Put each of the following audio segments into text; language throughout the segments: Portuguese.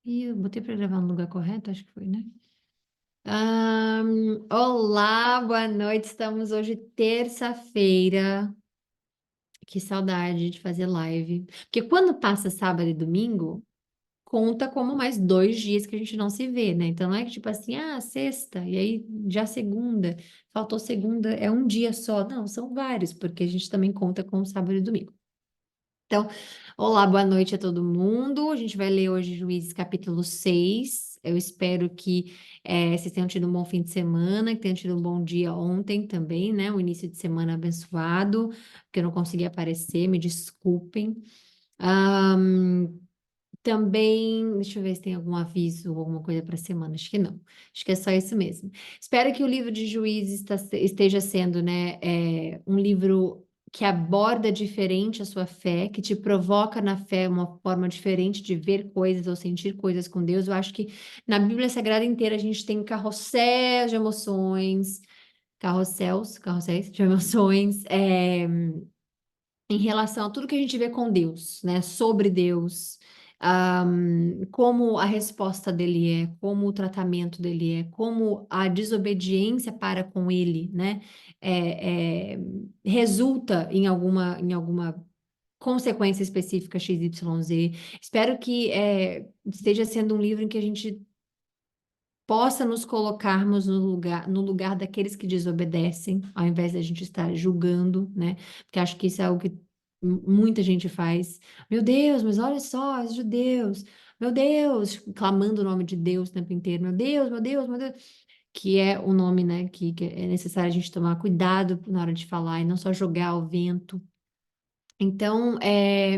E eu botei para gravar no lugar correto, acho que foi, né? Olá, boa noite. Estamos hoje terça-feira. Que saudade de fazer live. Porque quando passa sábado e domingo, conta como mais 2 dias que a gente não se vê, né? Então não é que tipo assim, sexta, e aí já segunda, faltou segunda, é um dia só. Não, são vários, porque a gente também conta com sábado e domingo. Então, olá, boa noite a todo mundo. A gente vai ler hoje Juízes capítulo 6. Eu espero que vocês tenham tido um bom fim de semana, que tenham tido um bom dia ontem também, né? Um início de semana abençoado, porque eu não consegui aparecer, me desculpem. Ahn, Também, deixa eu ver se tem algum aviso ou alguma coisa para a semana. Acho que não. Acho que é só isso mesmo. Espero que o livro de Juízes esteja sendo, né, um livro que aborda diferente a sua fé, que te provoca na fé uma forma diferente de ver coisas ou sentir coisas com Deus. Eu acho que na Bíblia Sagrada inteira a gente tem carrosséis de emoções, carrosséis de emoções, em relação a tudo que a gente vê com Deus, né? Sobre Deus, como a resposta dele é, como o tratamento dele é, como a desobediência para com ele, né? Resulta em alguma consequência específica XYZ. Espero que esteja sendo um livro em que a gente possa nos colocarmos no lugar daqueles que desobedecem, ao invés da gente estar julgando, né? Porque acho que isso é algo que muita gente faz. Meu Deus, mas olha só, os judeus. Meu Deus, clamando o nome de Deus o tempo inteiro. Meu Deus, meu Deus, meu Deus. Que é o nome, né? Que é necessário a gente tomar cuidado na hora de falar e não só jogar ao vento. Então,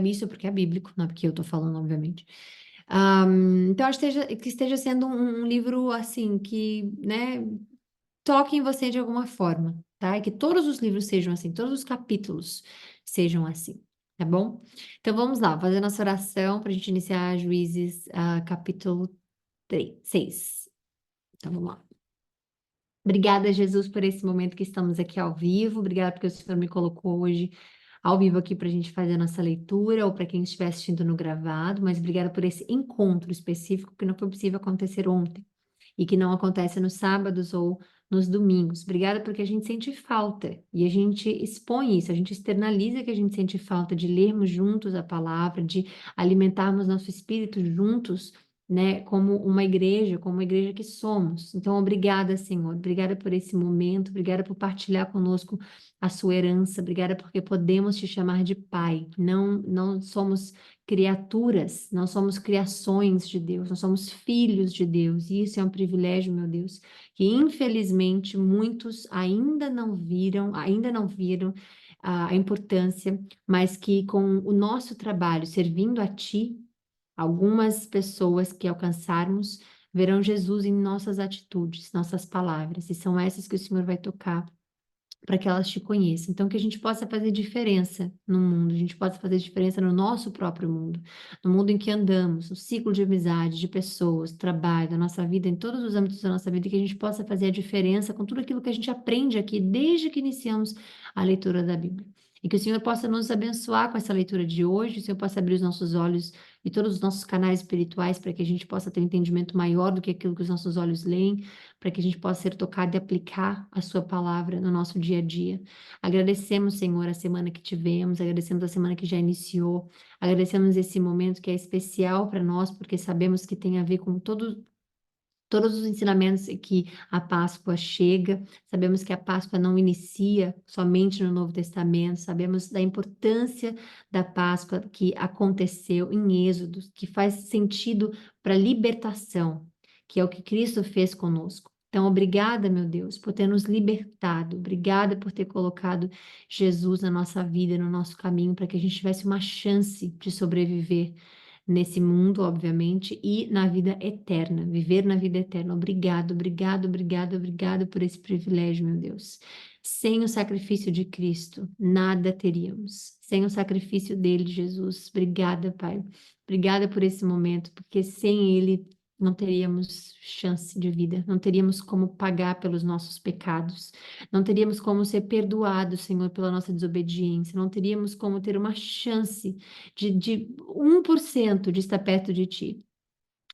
isso porque é bíblico, não é porque eu tô falando, obviamente. Então, acho que esteja sendo um livro, assim, que, né, toque em você de alguma forma, tá? E que todos os livros sejam assim, todos os capítulos sejam assim, tá bom? Então, vamos lá, fazer nossa oração para a gente iniciar Juízes, capítulo 6. Então, vamos lá. Obrigada, Jesus, por esse momento que estamos aqui ao vivo. Obrigada porque o Senhor me colocou hoje ao vivo aqui para a gente fazer a nossa leitura, ou para quem estiver assistindo no gravado, mas obrigada por esse encontro específico que não foi possível acontecer ontem e que não acontece nos sábados ou nos domingos. Obrigada porque a gente sente falta e a gente expõe isso, a gente externaliza que a gente sente falta de lermos juntos a palavra, de alimentarmos nosso espírito juntos, né, como uma igreja que somos. Então, obrigada, Senhor. Obrigada por esse momento, obrigada por partilhar conosco a sua herança, obrigada porque podemos te chamar de Pai. Não somos criaturas, não somos criações de Deus, nós somos filhos de Deus, e isso é um privilégio, meu Deus, que infelizmente muitos ainda não viram a importância, mas que com o nosso trabalho servindo a Ti, algumas pessoas que alcançarmos verão Jesus em nossas atitudes, nossas palavras, e são essas que o Senhor vai tocar para que elas te conheçam. Então, que a gente possa fazer diferença no mundo, a gente possa fazer diferença no nosso próprio mundo, no mundo em que andamos, no ciclo de amizade, de pessoas, trabalho, da nossa vida, em todos os âmbitos da nossa vida, e que a gente possa fazer a diferença com tudo aquilo que a gente aprende aqui desde que iniciamos a leitura da Bíblia. E que o Senhor possa nos abençoar com essa leitura de hoje, o Senhor possa abrir os nossos olhos e todos os nossos canais espirituais para que a gente possa ter um entendimento maior do que aquilo que os nossos olhos leem, para que a gente possa ser tocado e aplicar a sua palavra no nosso dia a dia. Agradecemos, Senhor, a semana que tivemos, agradecemos a semana que já iniciou, agradecemos esse momento que é especial para nós, porque sabemos que tem a ver com todos os ensinamentos que a Páscoa chega, sabemos que a Páscoa não inicia somente no Novo Testamento, sabemos da importância da Páscoa que aconteceu em Êxodo, que faz sentido para a libertação, que é o que Cristo fez conosco. Então, obrigada, meu Deus, por ter nos libertado, obrigada por ter colocado Jesus na nossa vida, no nosso caminho, para que a gente tivesse uma chance de sobreviver nesse mundo, obviamente, e na vida eterna, viver na vida eterna. Obrigado, obrigado, obrigado, obrigado por esse privilégio, meu Deus. Sem o sacrifício de Cristo, nada teríamos. Sem o sacrifício dele, Jesus. Obrigada, Pai. Obrigada por esse momento, porque sem ele não teríamos chance de vida, não teríamos como pagar pelos nossos pecados, não teríamos como ser perdoados, Senhor, pela nossa desobediência, não teríamos como ter uma chance de 1% de estar perto de Ti.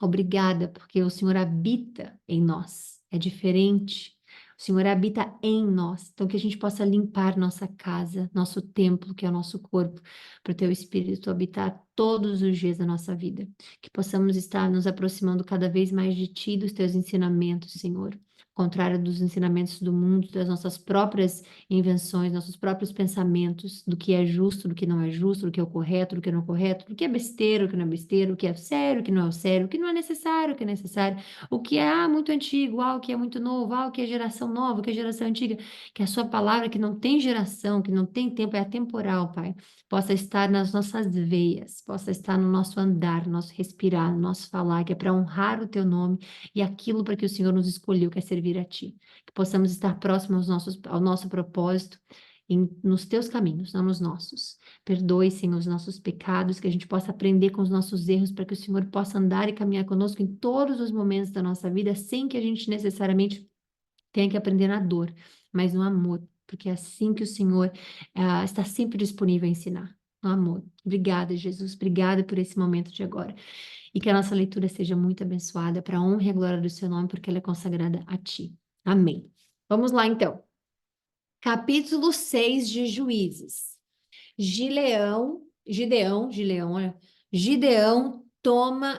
Obrigada, porque o Senhor habita em nós. É diferente. O Senhor habita em nós. Então, que a gente possa limpar nossa casa, nosso templo, que é o nosso corpo, para o teu Espírito habitar todos os dias da nossa vida. Que possamos estar nos aproximando cada vez mais de Ti, dos teus ensinamentos, Senhor. Contrário dos ensinamentos do mundo, das nossas próprias invenções, nossos próprios pensamentos, do que é justo, do que não é justo, do que é o correto, do que não é correto, do que é besteira, do que não é besteira, o que é sério, o que não é sério, o que não é necessário, o que é necessário, o que é muito antigo, o que é muito novo, o que é geração nova, o que é geração antiga, que a sua palavra que não tem geração, que não tem tempo, é atemporal, Pai, possa estar nas nossas veias, possa estar no nosso andar, no nosso respirar, no nosso falar, que é para honrar o teu nome e aquilo para que o Senhor nos escolheu, que é servir a Ti. Que possamos estar próximos ao nosso propósito, nos Teus caminhos, não nos nossos. Perdoe, Senhor, os nossos pecados, que a gente possa aprender com os nossos erros, para que o Senhor possa andar e caminhar conosco em todos os momentos da nossa vida, sem que a gente necessariamente tenha que aprender na dor, mas no amor, porque é assim que o Senhor está sempre disponível a ensinar. No amor. Obrigada, Jesus. Obrigada por esse momento de agora. E que a nossa leitura seja muito abençoada para a honra e a glória do seu nome, porque ela é consagrada a ti. Amém. Vamos lá, então. Capítulo 6 de Juízes. Gideão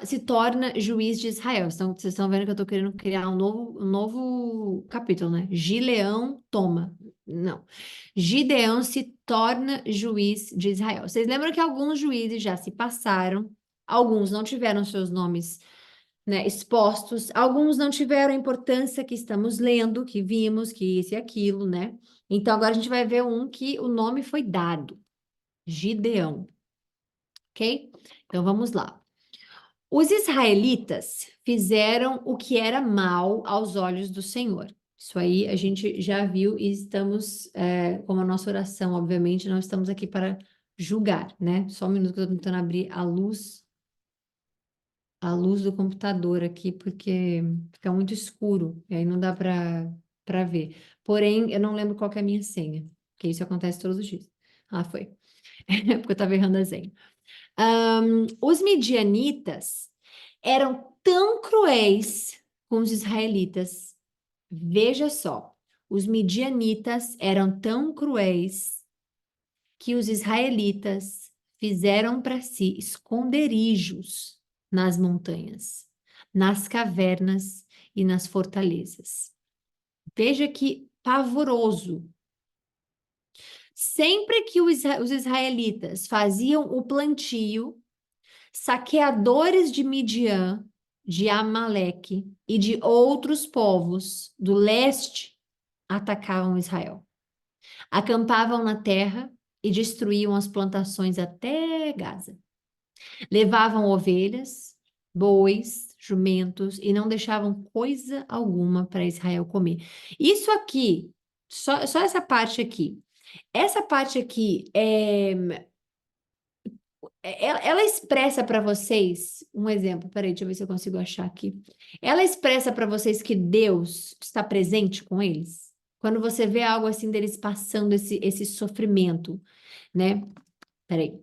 se torna juiz de Israel. Então, vocês estão vendo que eu estou querendo criar um novo capítulo, né? Gileão toma. Não. Gideão se torna juiz de Israel. Vocês lembram que alguns juízes já se passaram, alguns não tiveram seus nomes, né, expostos, alguns não tiveram a importância que estamos lendo, que vimos, que isso e aquilo, né? Então, agora a gente vai ver um que o nome foi dado. Gideão, ok? Então vamos lá. Os israelitas fizeram o que era mal aos olhos do Senhor. Isso aí a gente já viu e estamos, como a nossa oração, obviamente, não estamos aqui para julgar, né? Só um minuto que eu estou tentando abrir a luz do computador aqui, porque fica muito escuro, e aí não dá para ver. Porém, eu não lembro qual que é a minha senha, porque isso acontece todos os dias. Ah, foi. Porque eu estava errando a senha. Os midianitas eram tão cruéis com os israelitas. Veja só, os midianitas eram tão cruéis que os israelitas fizeram para si esconderijos nas montanhas, nas cavernas e nas fortalezas. Veja que pavoroso. Sempre que os israelitas faziam o plantio, saqueadores de Midian, de Amaleque e de outros povos do leste atacavam Israel. Acampavam na terra e destruíam as plantações até Gaza. Levavam ovelhas, bois, jumentos e não deixavam coisa alguma para Israel comer. Isso aqui, só essa parte aqui. Essa parte aqui ela expressa para vocês um exemplo. Peraí, deixa eu ver se eu consigo achar aqui. Ela expressa para vocês que Deus está presente com eles. Quando você vê algo assim deles passando esse sofrimento, né? Peraí.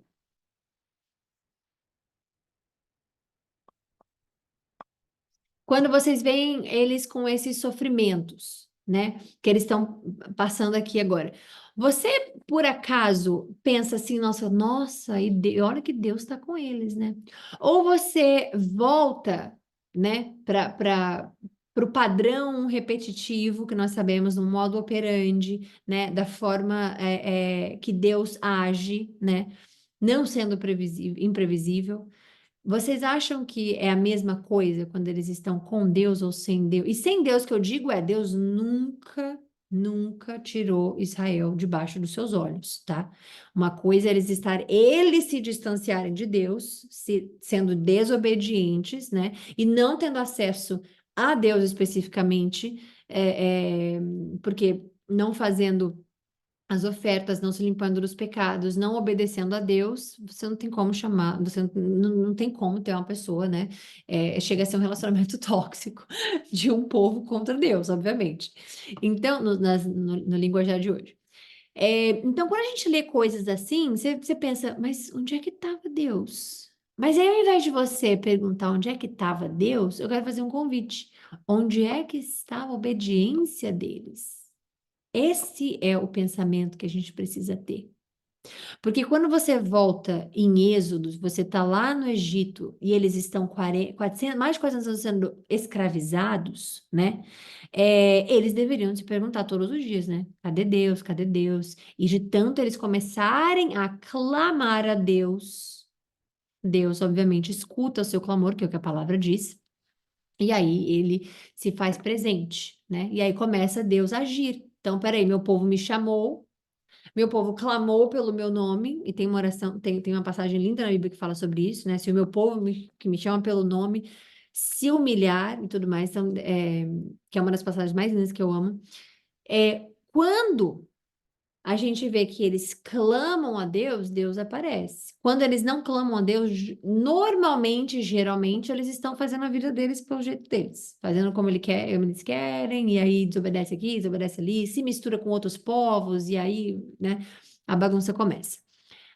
Quando vocês veem eles com esses sofrimentos, né? Que eles estão passando aqui agora. Você, por acaso, pensa assim, nossa, olha que Deus está com eles, né? Ou você volta, né, para o padrão repetitivo que nós sabemos, no modo operandi, né, da forma que Deus age, né? Não sendo imprevisível. Vocês acham que é a mesma coisa quando eles estão com Deus ou sem Deus? E sem Deus que eu digo Deus nunca tirou Israel debaixo dos seus olhos, tá? Uma coisa é eles se distanciarem de Deus, sendo desobedientes, né? E não tendo acesso a Deus especificamente, porque não fazendo as ofertas, não se limpando dos pecados, não obedecendo a Deus, você não tem como chamar, você não tem como ter uma pessoa, né? Chega a ser um relacionamento tóxico de um povo contra Deus, obviamente. Então, no linguajar de hoje. Então, quando a gente lê coisas assim, você pensa, mas onde é que estava Deus? Mas aí, ao invés de você perguntar onde é que estava Deus, eu quero fazer um convite. Onde é que estava a obediência deles? Esse é o pensamento que a gente precisa ter. Porque quando você volta em Êxodo, você está lá no Egito e eles estão 400, mais de 400 anos sendo escravizados, né? Eles deveriam se perguntar todos os dias, né? Cadê Deus? Cadê Deus? E de tanto eles começarem a clamar a Deus, Deus, obviamente, escuta o seu clamor, que é o que a palavra diz, e aí ele se faz presente, né? E aí começa Deus a agir. Então, peraí, meu povo me chamou. Meu povo clamou pelo meu nome, e tem uma oração, tem uma passagem linda na Bíblia que fala sobre isso, né? Se o meu povo que me chama pelo nome se humilhar e tudo mais, então, que é uma das passagens mais lindas que eu amo. Quando a gente vê que eles clamam a Deus, Deus aparece. Quando eles não clamam a Deus, normalmente, geralmente, eles estão fazendo a vida deles pelo jeito deles, fazendo como eles querem, e aí desobedece aqui, desobedece ali, se mistura com outros povos, e aí, né, a bagunça começa.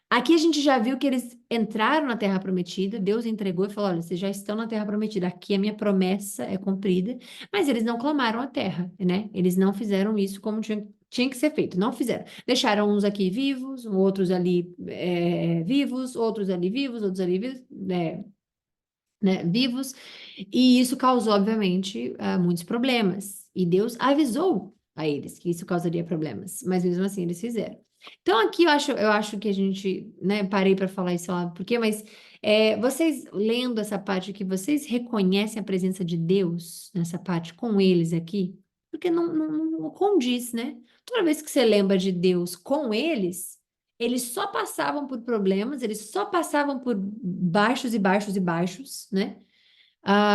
Aqui a gente já viu que eles entraram na Terra Prometida, Deus entregou e falou: olha, vocês já estão na Terra Prometida, aqui a minha promessa é cumprida, mas eles não clamaram a terra, né? Eles não fizeram isso como tinha que ser feito, não fizeram. Deixaram uns aqui vivos, outros ali vivos, outros ali vivos, outros ali vivos, vivos, e isso causou, obviamente, muitos problemas. E Deus avisou a eles que isso causaria problemas, mas mesmo assim eles fizeram. Então, aqui eu acho que a gente, né, parei para falar isso lá, por quê? Mas vocês lendo essa parte aqui, vocês reconhecem a presença de Deus nessa parte com eles aqui? Porque não condiz, né? Toda vez que você lembra de Deus com eles só passavam por problemas, eles só passavam por baixos e baixos e baixos, né?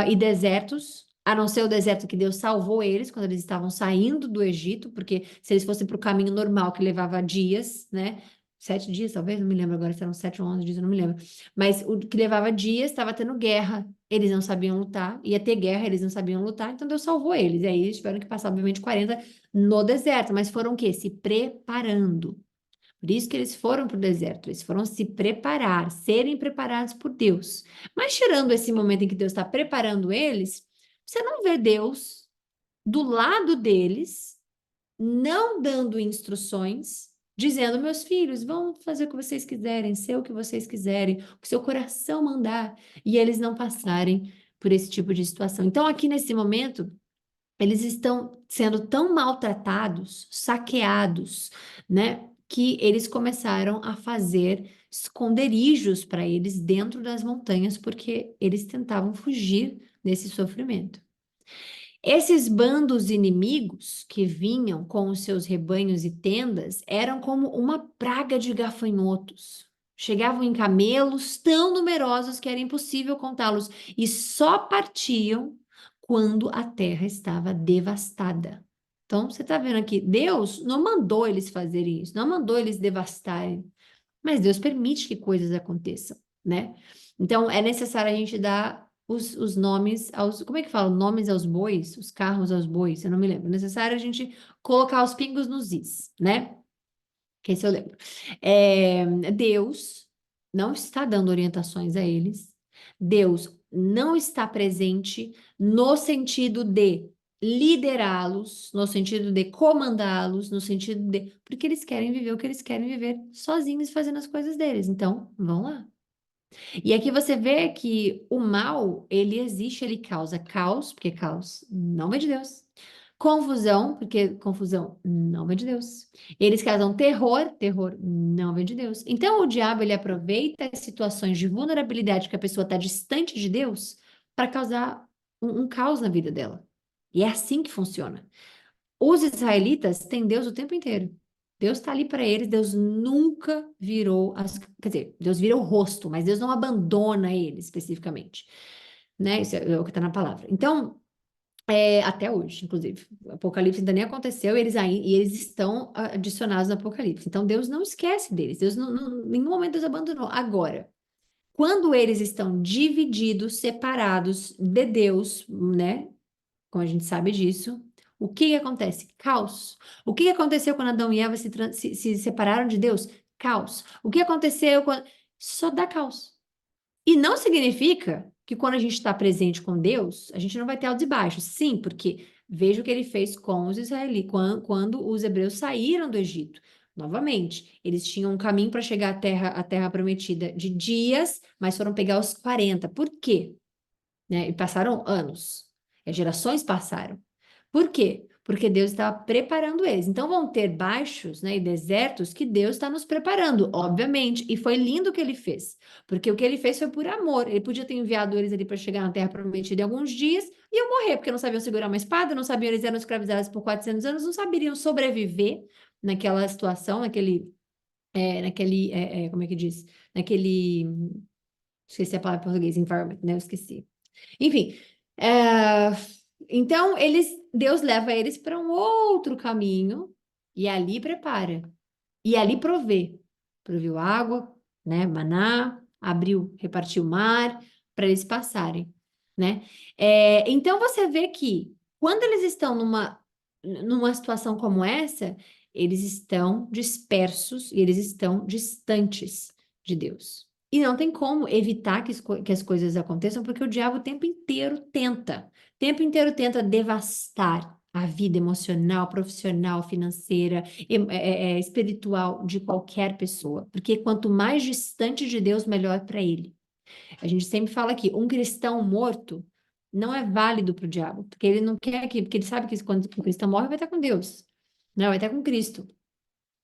E desertos, a não ser o deserto que Deus salvou eles quando eles estavam saindo do Egito, porque se eles fossem para o caminho normal, que levava dias, né? 7 dias, talvez, não me lembro agora se eram 7 ou 11 dias, eu não me lembro. Mas o que levava dias estava tendo guerra, eles não sabiam lutar, ia ter guerra, eles não sabiam lutar, então Deus salvou eles. E aí eles tiveram que passar, obviamente, 40 no deserto, mas foram o quê? Se preparando. Por isso que eles foram para o deserto, eles foram se preparar, serem preparados por Deus. Mas tirando esse momento em que Deus está preparando eles, você não vê Deus do lado deles, não dando instruções, dizendo: meus filhos, vão fazer o que vocês quiserem, ser o que vocês quiserem, o que seu coração mandar, e eles não passarem por esse tipo de situação. Então, aqui nesse momento, eles estão sendo tão maltratados, saqueados, né, que eles começaram a fazer esconderijos para eles dentro das montanhas, porque eles tentavam fugir desse sofrimento. Esses bandos inimigos que vinham com os seus rebanhos e tendas eram como uma praga de gafanhotos. Chegavam em camelos tão numerosos que era impossível contá-los e só partiam quando a terra estava devastada. Então, você está vendo aqui, Deus não mandou eles fazerem isso, não mandou eles devastarem, mas Deus permite que coisas aconteçam, né? Então, é necessário a gente dar os nomes aos. Como é que fala? Nomes aos bois? Os carros aos bois, eu não me lembro. É necessário a gente colocar os pingos nos is, né? Que esse eu lembro. Deus não está dando orientações a eles. Deus não está presente no sentido de liderá-los, no sentido de comandá-los, no sentido de. Porque eles querem viver o que eles querem viver sozinhos e fazendo as coisas deles. Então, vão lá. E aqui você vê que o mal, ele existe, ele causa caos, porque caos não vem de Deus. Confusão, porque confusão não vem de Deus. Eles causam terror, terror não vem de Deus. Então o diabo ele aproveita as situações de vulnerabilidade que a pessoa está distante de Deus para causar um caos na vida dela. E é assim que funciona. Os israelitas têm Deus o tempo inteiro. Deus está ali para eles, Deus nunca virou quer dizer, Deus vira o rosto, mas Deus não abandona eles especificamente, né? Isso é o que está na palavra. Então, até hoje, inclusive, o Apocalipse ainda nem aconteceu e eles estão adicionados no Apocalipse. Então, Deus não esquece deles, Deus em nenhum momento Deus abandonou. Agora, quando eles estão divididos, separados de Deus, né? Como a gente sabe disso, o que que acontece? Caos. O que que aconteceu quando Adão e Eva se separaram de Deus? Caos. O que aconteceu quando. Só dá caos. E não significa que quando a gente está presente com Deus, a gente não vai ter altos e baixos. Sim, porque veja o que ele fez com os israelitas, quando os hebreus saíram do Egito. Novamente, eles tinham um caminho para chegar à terra prometida de dias, mas foram pegar os 40. Por quê? Né? E passaram anos. Gerações passaram. Por quê? Porque Deus estava preparando eles. Então vão ter baixos, né, e desertos que Deus está nos preparando, obviamente. E foi lindo o que ele fez, porque o que ele fez foi por amor. Ele podia ter enviado eles ali para chegar na Terra Prometida em alguns dias e iam morrer, porque não sabiam segurar uma espada, não sabiam, eles eram escravizados por 400 anos, não saberiam sobreviver naquela situação, como é que diz? Naquele, esqueci a palavra em português, environment, né? Eu esqueci. Enfim, é, então Deus leva eles para um outro caminho e ali prepara. E ali provê. Proveu água, né? Maná, abriu, repartiu o mar para eles passarem, né? Então você vê que quando eles estão numa situação como essa, eles estão dispersos e eles estão distantes de Deus. E não tem como evitar que as coisas aconteçam, porque o diabo o tempo inteiro tenta devastar a vida emocional, profissional, financeira, espiritual de qualquer pessoa, porque quanto mais distante de Deus, melhor para ele. A gente sempre fala aqui, um cristão morto não é válido para o diabo, porque ele não quer que, porque ele sabe que quando o cristão morre, vai estar com Deus, não, vai estar com Cristo.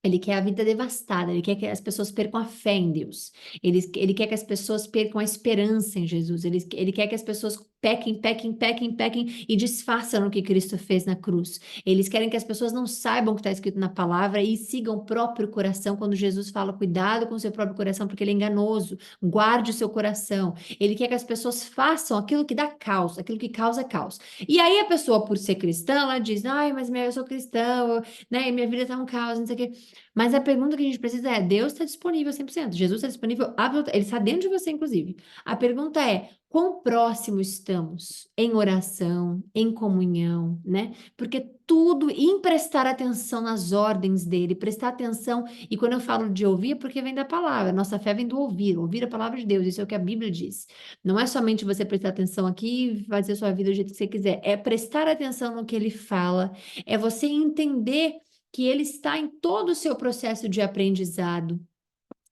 Ele quer a vida devastada, ele quer que as pessoas percam a fé em Deus. Ele quer que as pessoas percam a esperança em Jesus. Ele quer que as pessoas pequem, pequem, pequem, pequem e desfaçam o que Cristo fez na cruz. Eles querem que as pessoas não saibam o que está escrito na palavra e sigam o próprio coração quando Jesus fala, cuidado com o seu próprio coração, porque ele é enganoso. Guarde o seu coração. Ele quer que as pessoas façam aquilo que dá caos, aquilo que causa caos. E aí a pessoa, por ser cristã, ela diz, ai, mas eu sou cristão, né, e minha vida está um caos, não sei o quê. Mas a pergunta que a gente precisa é: Deus está disponível 100%, Jesus está disponível, ele está dentro de você, inclusive. A pergunta é: quão próximo estamos em oração, em comunhão, né? Porque tudo, em prestar atenção nas ordens dele, prestar atenção, e quando eu falo de ouvir, é porque vem da palavra, nossa fé vem do ouvir a palavra de Deus, isso é o que a Bíblia diz. Não é somente você prestar atenção aqui e fazer sua vida do jeito que você quiser, é prestar atenção no que ele fala, é você entender que ele está em todo o seu processo de aprendizado,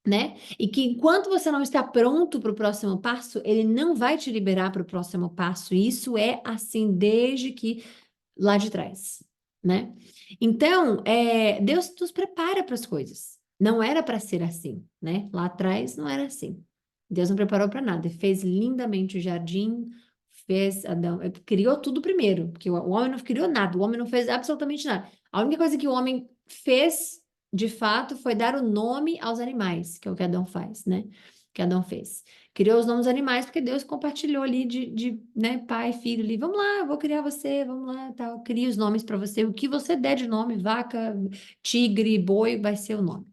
né? E que enquanto você não está pronto para o próximo passo, ele não vai te liberar para o próximo passo. E isso é assim desde que lá de trás, né? Então, Deus nos prepara para as coisas. Não era para ser assim, né? Lá atrás não era assim. Deus não preparou para nada. Ele fez lindamente o jardim, fez Adão, criou tudo primeiro, porque o homem não criou nada, o homem não fez absolutamente nada. A única coisa que o homem fez, de fato, foi dar o nome aos animais, que é o que Adão faz, né? Que Adão fez. Criou os nomes dos animais porque Deus compartilhou ali né, pai, filho ali. Vamos lá, eu vou criar você, vamos lá, tal. Cria os nomes para você. O que você der de nome, vaca, tigre, boi, vai ser o nome.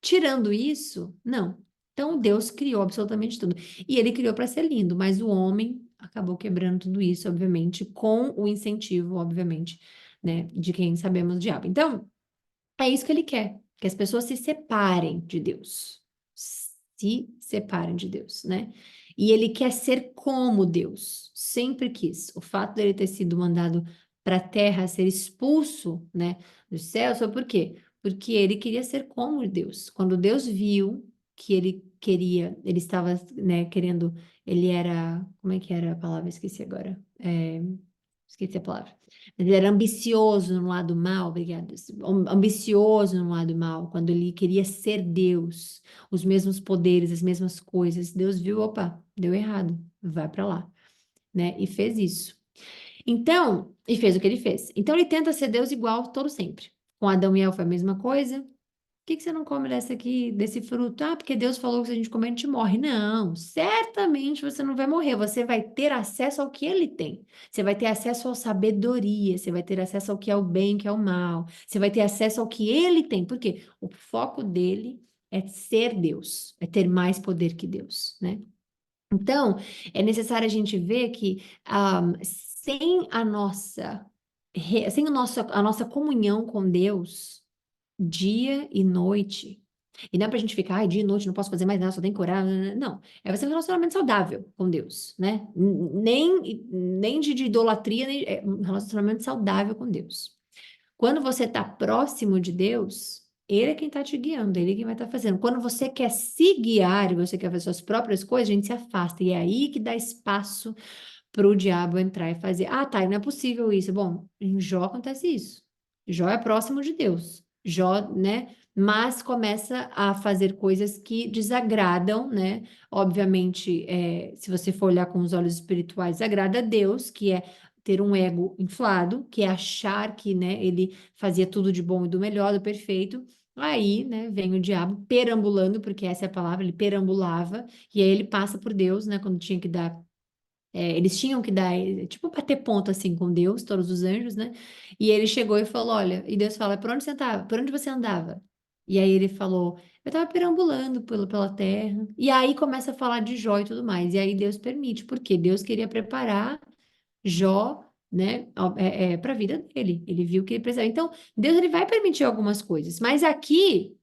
Tirando isso, não. Então Deus criou absolutamente tudo. E ele criou para ser lindo, mas o homem acabou quebrando tudo isso, obviamente, com o incentivo, obviamente, né, de quem sabemos o diabo. Então, é isso que ele quer, que as pessoas se separem de Deus. Se separem de Deus, né? E ele quer ser como Deus, sempre quis. O fato dele ter sido mandado para a terra, ser expulso, né, do céu, foi por quê? Porque ele queria ser como Deus. Quando Deus viu que ele queria, ele estava, né, querendo, ele era, como é que era a palavra? Esqueci agora. Esqueci a palavra. Mas ele era ambicioso no lado mal, obrigada. Ambicioso no lado mal, quando ele queria ser Deus, os mesmos poderes, as mesmas coisas. Deus viu, opa, deu errado, vai para lá, né? E fez isso. Então, e fez o que ele fez. Então ele tenta ser Deus igual todo sempre. Com Adão e Eva foi a mesma coisa que você não come dessa aqui, desse fruto? Ah, porque Deus falou que se a gente comer, a gente morre. Não, certamente você não vai morrer. Você vai ter acesso ao que ele tem. Você vai ter acesso à sabedoria. Você vai ter acesso ao que é o bem, que é o mal. Você vai ter acesso ao que ele tem. Por quê? O foco dele é ser Deus, é ter mais poder que Deus, né? Então, é necessário a gente ver que sem sem a nossa comunhão com Deus, dia e noite. E não é pra gente ficar, ai, dia e noite, não posso fazer mais nada, só tem que orar. Não. É você ter um relacionamento saudável com Deus, né? Nem de idolatria, nem é um relacionamento saudável com Deus. Quando você está próximo de Deus, Ele é quem está te guiando, Ele é quem vai estar fazendo. Quando você quer se guiar e você quer fazer suas próprias coisas, a gente se afasta. E é aí que dá espaço para o diabo entrar e fazer. Ah, tá, não é possível isso. Bom, em Jó acontece isso. Jó é próximo de Deus. Jó, né? Mas começa a fazer coisas que desagradam, né? Obviamente, se você for olhar com os olhos espirituais, agrada a Deus, que é ter um ego inflado, que é achar que, né, ele fazia tudo de bom e do melhor, do perfeito. Aí, né, vem o diabo perambulando, porque essa é a palavra, ele perambulava, e aí ele passa por Deus, né, quando tinha que dar eles tinham que dar, tipo, bater ponto assim com Deus, todos os anjos, né? E ele chegou e falou: Olha, e Deus fala: Por onde você estava? Por onde você andava? E aí ele falou: Eu estava perambulando pela terra. E aí começa a falar de Jó e tudo mais. E aí Deus permite, porque Deus queria preparar Jó, né, para a vida dele. Ele viu que ele precisava. Então, Deus ele vai permitir algumas coisas, mas aqui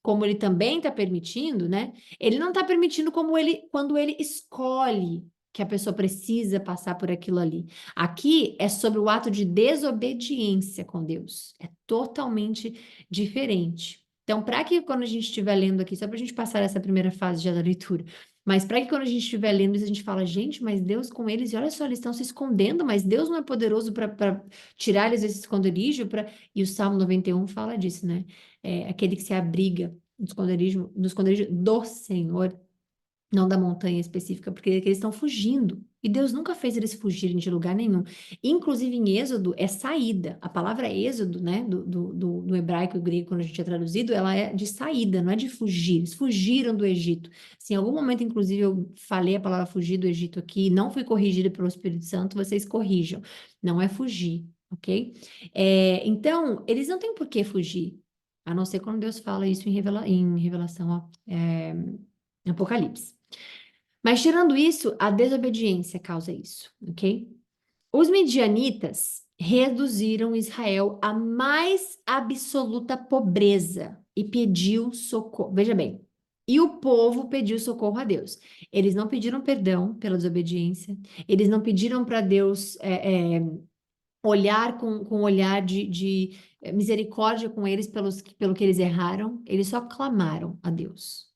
como ele também está permitindo, né? Ele não está permitindo como ele quando ele escolhe que a pessoa precisa passar por aquilo ali. Aqui é sobre o ato de desobediência com Deus. É totalmente diferente. Então, para que quando a gente estiver lendo aqui, só para a gente passar essa primeira fase já da leitura, mas para que quando a gente estiver lendo isso, a gente fala, gente, mas Deus com eles, e olha só, eles estão se escondendo, mas Deus não é poderoso para tirar eles desse esconderijo? E o Salmo 91 fala disso, né? Aquele que se abriga no esconderijo do Senhor, não da montanha específica, porque eles estão fugindo. E Deus nunca fez eles fugirem de lugar nenhum. Inclusive em Êxodo é saída. A palavra Êxodo, né, do hebraico e grego, quando a gente é traduzido, ela é de saída, não é de fugir. Eles fugiram do Egito. Se em algum momento, inclusive, eu falei a palavra fugir do Egito aqui, não fui corrigida pelo Espírito Santo, vocês corrijam. Não é fugir, ok? Então, eles não têm por que fugir. A não ser quando Deus fala isso em Revelação, ó, em Apocalipse. Mas tirando isso, a desobediência causa isso, ok? Os midianitas reduziram Israel à mais absoluta pobreza e pediu socorro. Veja bem, e o povo pediu socorro a Deus. Eles não pediram perdão pela desobediência, eles não pediram para Deus olhar com olhar de misericórdia com eles pelo que eles erraram, eles só clamaram a Deus.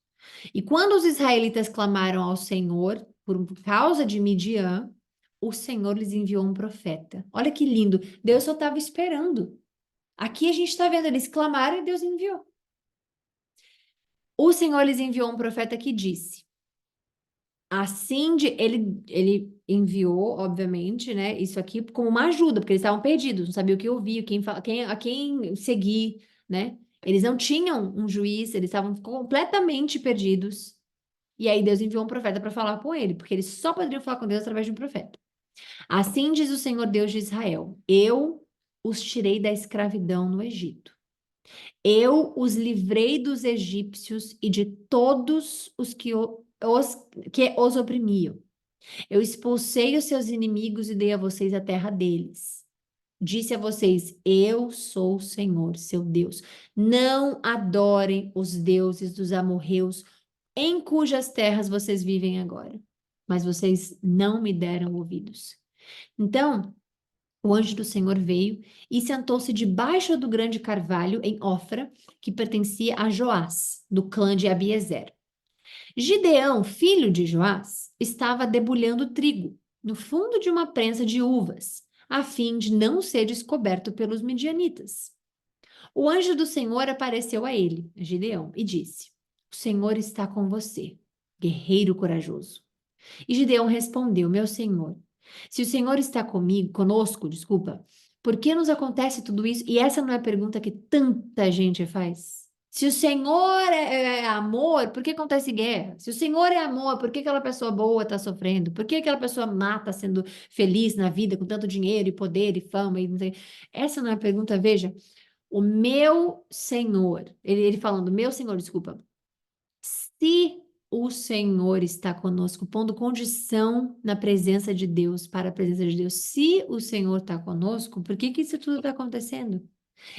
E quando os israelitas clamaram ao Senhor por causa de Midian, o Senhor lhes enviou um profeta. Olha que lindo, Deus só estava esperando. Aqui a gente está vendo, eles clamaram e Deus enviou. O Senhor lhes enviou um profeta que disse: ele enviou, obviamente, né, isso aqui como uma ajuda, porque eles estavam perdidos, não sabiam o que ouvir, a quem seguir, né? Eles não tinham um juiz, eles estavam completamente perdidos. E aí Deus enviou um profeta para falar com ele, porque eles só poderiam falar com Deus através de um profeta. Assim diz o Senhor Deus de Israel: Eu os tirei da escravidão no Egito. Eu os livrei dos egípcios e de todos que os oprimiam. Eu expulsei os seus inimigos e dei a vocês a terra deles. Disse a vocês: Eu sou o Senhor, seu Deus. Não adorem os deuses dos amorreus, em cujas terras vocês vivem agora. Mas vocês não me deram ouvidos. Então, o anjo do Senhor veio e sentou-se debaixo do grande carvalho em Ofra, que pertencia a Joás, do clã de Abiezer. Gideão, filho de Joás, estava debulhando trigo no fundo de uma prensa de uvas, a fim de não ser descoberto pelos midianitas. O anjo do Senhor apareceu a ele, a Gideão, e disse: O Senhor está com você, guerreiro corajoso. E Gideão respondeu: Meu Senhor, se o Senhor está conosco, desculpa, por que nos acontece tudo isso? E essa não é a pergunta que tanta gente faz. Se o Senhor é amor, por que acontece guerra? Se o Senhor é amor, por que aquela pessoa boa está sofrendo? Por que aquela pessoa má está sendo feliz na vida com tanto dinheiro e poder e fama? E não sei. Essa não é a pergunta, veja. O meu Senhor, ele falando, meu Senhor, desculpa. Se o Senhor está conosco, pondo condição na presença de Deus, para a presença de Deus. Se o Senhor está conosco, por que isso tudo está acontecendo?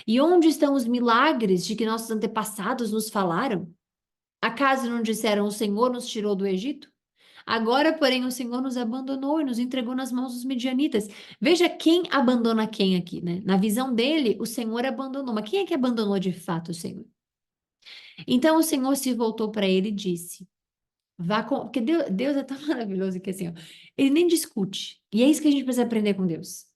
E onde estão os milagres de que nossos antepassados nos falaram? Acaso não disseram: o Senhor nos tirou do Egito? Agora, porém, o Senhor nos abandonou e nos entregou nas mãos dos midianitas. Veja quem abandona quem aqui, né? Na visão dele, o Senhor abandonou. Mas quem é que abandonou de fato o Senhor? Então o Senhor se voltou para ele e disse: vá com. Porque Deus é tão maravilhoso que assim, ó, ele nem discute. E é isso que a gente precisa aprender com Deus.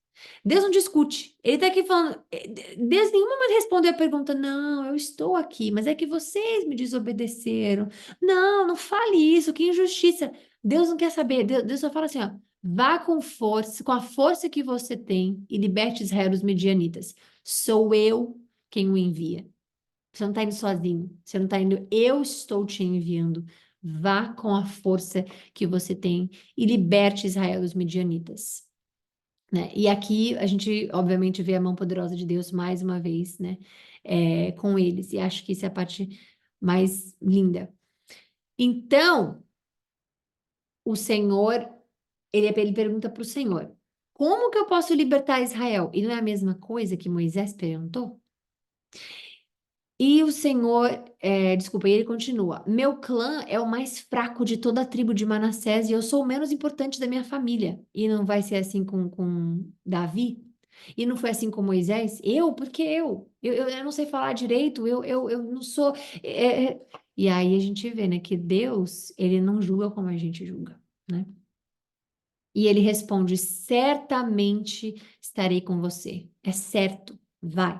Deus não discute. Ele está aqui falando. Deus em nenhum momento respondeu a pergunta: não, eu estou aqui, mas é que vocês me desobedeceram. Não, não fale isso, que injustiça. Deus não quer saber. Deus só fala assim: ó, vá com força, com a força que você tem e liberte Israel dos medianitas. Sou eu quem o envia. Você não está indo sozinho. Você não está indo. Eu estou te enviando. Vá com a força que você tem e liberte Israel dos medianitas, né? E aqui a gente, obviamente, vê a mão poderosa de Deus mais uma vez, né? Com eles. E acho que isso é a parte mais linda. Então, o Senhor, ele pergunta para o Senhor: como que eu posso libertar Israel? E não é a mesma coisa que Moisés perguntou? E o Senhor, desculpa, e ele continua: meu clã é o mais fraco de toda a tribo de Manassés e eu sou o menos importante da minha família. E não vai ser assim com Davi? E não foi assim com Moisés? Eu? Por que eu? Eu não sei falar direito, eu não sou. E aí a gente vê, né, que Deus, ele não julga como a gente julga, né? E ele responde: certamente estarei com você. É certo, vai.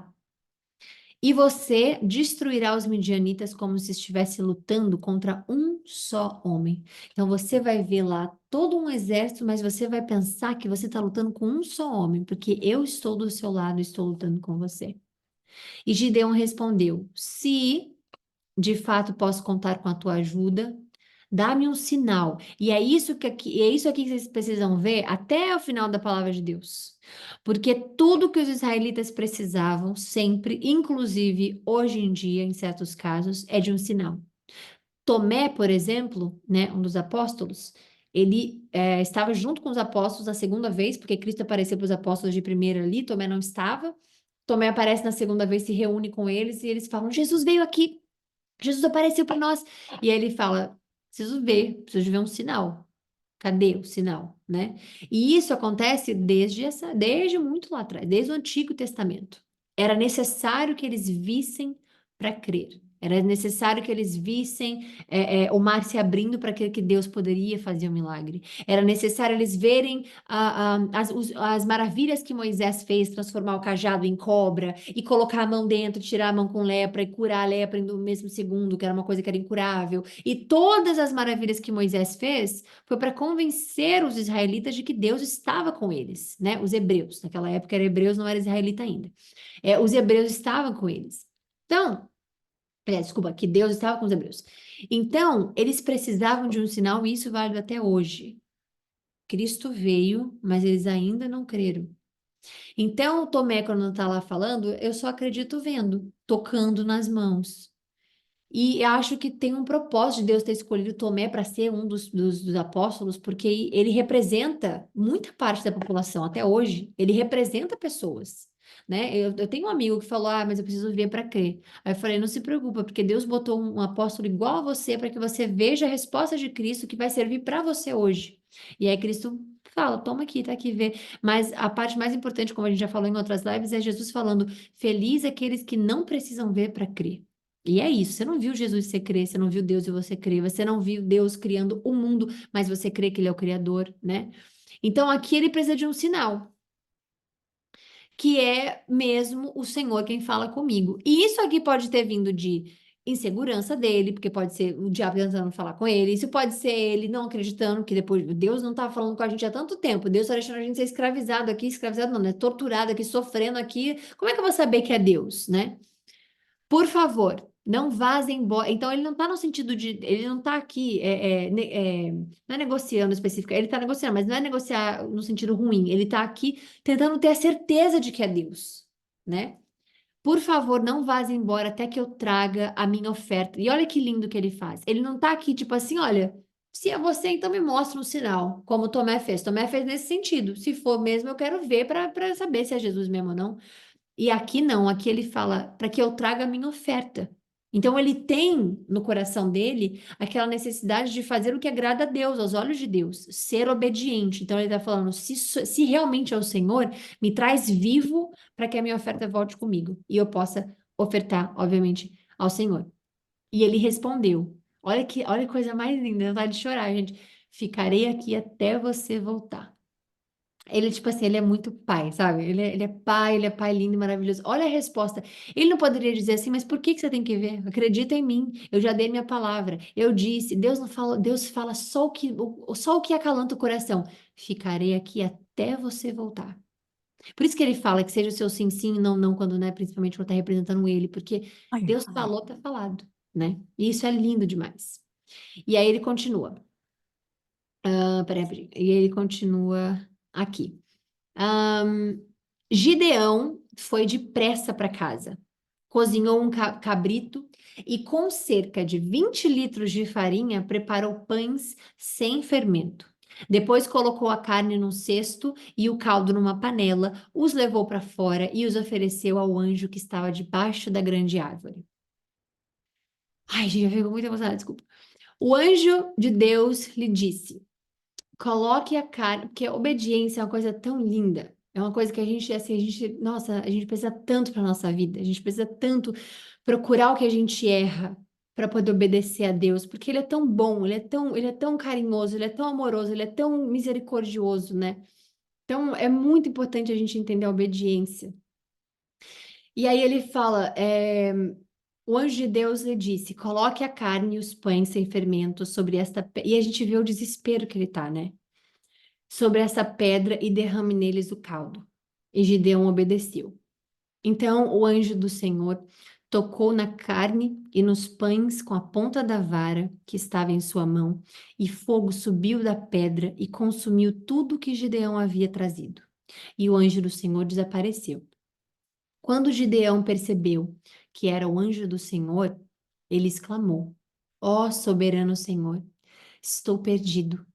E você destruirá os midianitas como se estivesse lutando contra um só homem. Então você vai ver lá todo um exército, mas você vai pensar que você está lutando com um só homem, porque eu estou do seu lado, estou lutando com você. E Gideão respondeu: se de fato posso contar com a tua ajuda, dá-me um sinal. E é isso aqui que vocês precisam ver até o final da palavra de Deus. Porque tudo que os israelitas precisavam, sempre, inclusive hoje em dia, em certos casos, é de um sinal. Tomé, por exemplo, né, um dos apóstolos, ele estava junto com os apóstolos a segunda vez, porque Cristo apareceu para os apóstolos de primeira ali, Tomé não estava. Tomé aparece na segunda vez, se reúne com eles e eles falam: Jesus veio aqui. Jesus apareceu para nós. E aí ele fala: preciso de ver um sinal. Cadê o sinal, né? E isso acontece desde muito lá atrás, desde o Antigo Testamento. Era necessário que eles vissem para crer. Era necessário que eles vissem o mar se abrindo para que Deus poderia fazer um milagre. Era necessário eles verem as maravilhas que Moisés fez, transformar o cajado em cobra e colocar a mão dentro, tirar a mão com lepra e curar a lepra no mesmo segundo, que era uma coisa que era incurável. E todas as maravilhas que Moisés fez foi para convencer os israelitas de que Deus estava com eles, né? Os hebreus, naquela época era hebreus, não era israelita ainda. Os hebreus estavam com eles. Então, desculpa, que Deus estava com os hebreus. Então, eles precisavam de um sinal e isso é válido até hoje. Cristo veio, mas eles ainda não creram. Então, o Tomé, quando está lá falando, eu só acredito vendo, tocando nas mãos. E acho que tem um propósito de Deus ter escolhido Tomé para ser um dos apóstolos, porque ele representa muita parte da população até hoje. Ele representa pessoas, né? Eu tenho um amigo que falou: ah, mas eu preciso ver para crer. Aí eu falei: não se preocupa, porque Deus botou um apóstolo igual a você para que você veja a resposta de Cristo que vai servir para você hoje. E aí Cristo fala: toma aqui, tá aqui, vê. Mas a parte mais importante, como a gente já falou em outras lives, é Jesus falando: feliz aqueles que não precisam ver para crer. E é isso, você não viu Jesus você crer, você não viu Deus e você crer, você não viu Deus criando o mundo, mas você crê que ele é o criador, né? Então aqui ele precisa de um sinal, que é mesmo o Senhor quem fala comigo. E isso aqui pode ter vindo de insegurança dele, porque pode ser o diabo tentando falar com ele, isso pode ser ele não acreditando que depois Deus não tá falando com a gente há tanto tempo, Deus tá deixando a gente ser escravizado aqui, escravizado não, né? Torturado aqui, sofrendo aqui. Como é que eu vou saber que é Deus, né? Por favor, não vazem embora. Então, ele não está no sentido de. Ele não está aqui. Não é negociando específico. Ele está negociando, mas não é negociar no sentido ruim. Ele está aqui tentando ter a certeza de que é Deus, né? Por favor, não vazem embora até que eu traga a minha oferta. E olha que lindo que ele faz. Ele não está aqui, tipo assim, olha. Se é você, então me mostra um sinal, como Tomé fez. Tomé fez nesse sentido. Se for mesmo, eu quero ver para saber se é Jesus mesmo ou não. E aqui não, aqui ele fala para que eu traga a minha oferta. Então ele tem no coração dele aquela necessidade de fazer o que agrada a Deus, aos olhos de Deus, ser obediente. Então ele está falando: se realmente é o Senhor, me traz vivo para que a minha oferta volte comigo e eu possa ofertar, obviamente, ao Senhor. E ele respondeu: olha que coisa mais linda, vontade de chorar, gente. Ficarei aqui até você voltar. Ele, tipo assim, ele é muito pai, sabe? Ele é pai lindo, maravilhoso. Olha a resposta. Ele não poderia dizer assim, mas por que que você tem que ver? Acredita em mim. Eu já dei minha palavra. Eu disse. Deus não fala, Deus fala só o que acalanta o coração. Ficarei aqui até você voltar. Por isso que ele fala que seja o seu sim, sim, não, não, quando, né, principalmente quando tá representando ele, porque Deus falou, tá falado, né? E isso é lindo demais. E aí ele continua. Peraí. E ele continua aqui. Ahn, Gideão foi depressa para casa, cozinhou um cabrito e, com cerca de 20 litros de farinha, preparou pães sem fermento. Depois colocou a carne num cesto e o caldo numa panela, os levou para fora e os ofereceu ao anjo que estava debaixo da grande árvore. Ai, gente, eu fico muito emocionada, desculpa. O anjo de Deus lhe disse: coloque a cara, porque a obediência é uma coisa tão linda. É uma coisa que a gente, assim, nossa, a gente precisa tanto para nossa vida. A gente precisa tanto procurar o que a gente erra para poder obedecer a Deus, porque ele é tão bom, ele é tão carinhoso, ele é tão amoroso, ele é tão misericordioso, né? Então, é muito importante a gente entender a obediência. E aí ele fala, o anjo de Deus lhe disse: coloque a carne e os pães sem fermento sobre esta. E a gente vê o desespero que ele tá, né? Sobre essa pedra e derrame neles o caldo. E Gideão obedeceu. Então o anjo do Senhor tocou na carne e nos pães com a ponta da vara que estava em sua mão, e fogo subiu da pedra e consumiu tudo que Gideão havia trazido. E o anjo do Senhor desapareceu. Quando Gideão percebeu que era o anjo do Senhor, ele exclamou: Ó soberano Senhor, estou perdido.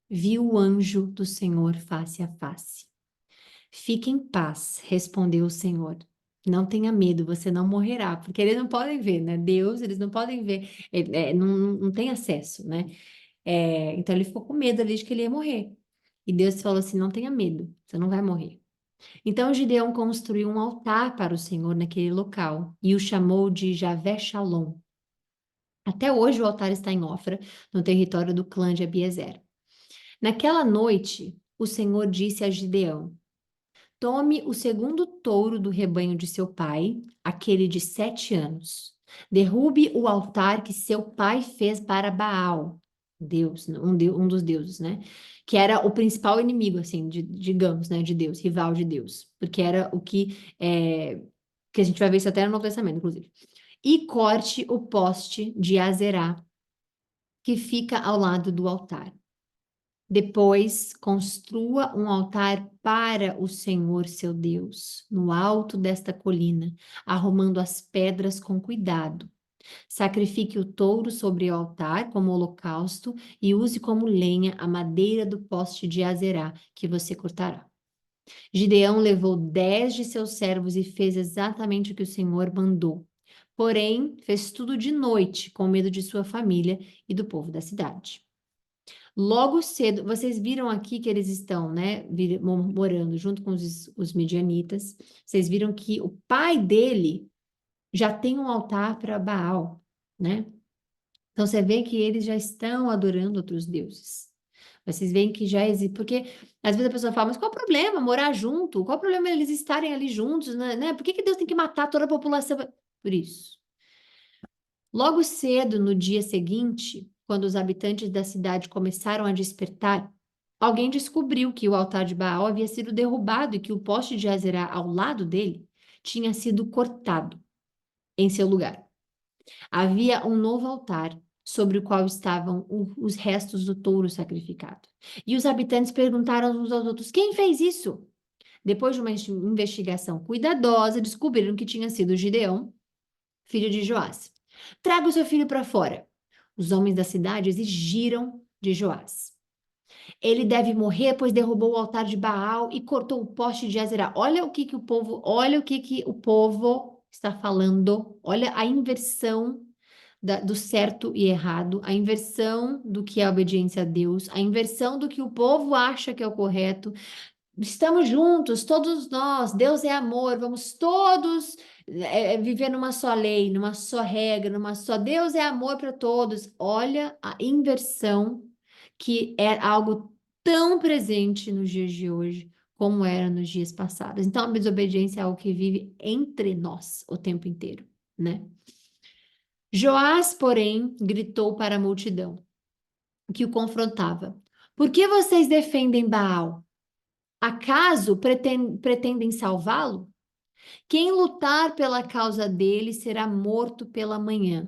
Vi o anjo do Senhor face a face. Fique em paz, respondeu o Senhor. Não tenha medo, você não morrerá, porque eles não podem ver, né? Deus, eles não podem ver, não tem acesso, né? Então ele ficou com medo ali de que ele ia morrer. E Deus falou assim: não tenha medo, você não vai morrer. Então Gideão construiu um altar para o Senhor naquele local e o chamou de Javé Shalom. Até hoje o altar está em Ofra, no território do clã de Abiezer. Naquela noite, o Senhor disse a Gideão: tome o segundo touro do rebanho de seu pai, aquele de 7 anos. Derrube o altar que seu pai fez para Baal, Deus, um dos deuses, né? Que era o principal inimigo, assim, digamos, né? De Deus, rival de Deus. Porque era o que a gente vai ver isso até no Novo Testamento, inclusive. E corte o poste de Azerá, que fica ao lado do altar. Depois, construa um altar para o Senhor seu Deus, no alto desta colina, arrumando as pedras com cuidado. Sacrifique o touro sobre o altar como holocausto e use como lenha a madeira do poste de Azerá, que você cortará. Gideão levou 10 de seus servos e fez exatamente o que o Senhor mandou. Porém, fez tudo de noite, com medo de sua família e do povo da cidade. Logo cedo, vocês viram aqui que eles estão, né, morando junto com os midianitas. Vocês viram que o pai dele já tem um altar para Baal, né? Então você vê que eles já estão adorando outros deuses. Vocês veem que já existe, porque às vezes a pessoa fala, mas qual o problema morar junto? Qual o problema eles estarem ali juntos, né? Por que que Deus tem que matar toda a população? Por isso. Logo cedo, no dia seguinte, quando os habitantes da cidade começaram a despertar, alguém descobriu que o altar de Baal havia sido derrubado e que o poste de Azerá ao lado dele tinha sido cortado em seu lugar. Havia um novo altar sobre o qual estavam os restos do touro sacrificado. E os habitantes perguntaram uns aos outros: quem fez isso? Depois de uma investigação cuidadosa, descobriram que tinha sido Gideão, filho de Joás. Traga o seu filho para fora. Os homens da cidade exigiram de Joás. Ele deve morrer, pois derrubou o altar de Baal e cortou o poste de Azerá. Olha o que o povo está falando. Olha a inversão do certo e errado, a inversão do que é obediência a Deus, a inversão do que o povo acha que é o correto. Estamos juntos, todos nós, Deus é amor, vamos todos viver numa só lei, numa só regra, numa só. Deus é amor para todos. Olha a inversão que é algo tão presente nos dias de hoje, como era nos dias passados. Então, a desobediência é algo que vive entre nós o tempo inteiro, né? Joás, porém, gritou para a multidão que o confrontava: Por que vocês defendem Baal? Acaso pretendem salvá-lo? Quem lutar pela causa dele será morto pela manhã.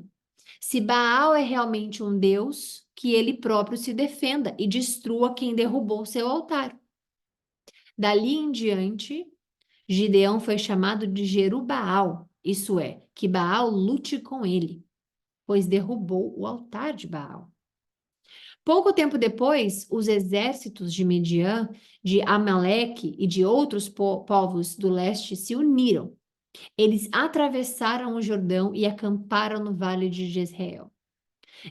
Se Baal é realmente um deus, que ele próprio se defenda e destrua quem derrubou seu altar. Dali em diante, Gideão foi chamado de Jerubaal, isso é, que Baal lute com ele, pois derrubou o altar de Baal. Pouco tempo depois, os exércitos de Midian, de Amaleque e de outros povos do leste se uniram. Eles atravessaram o Jordão e acamparam no vale de Jezreel.